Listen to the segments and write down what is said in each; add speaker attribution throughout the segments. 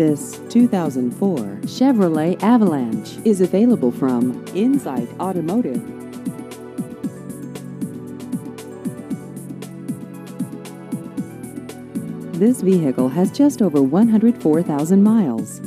Speaker 1: This 2004 Chevrolet Avalanche is available from Insight Automotive. This vehicle has just over 104,000 miles.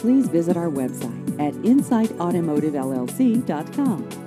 Speaker 1: Please visit our website at insightautomotivellc.com.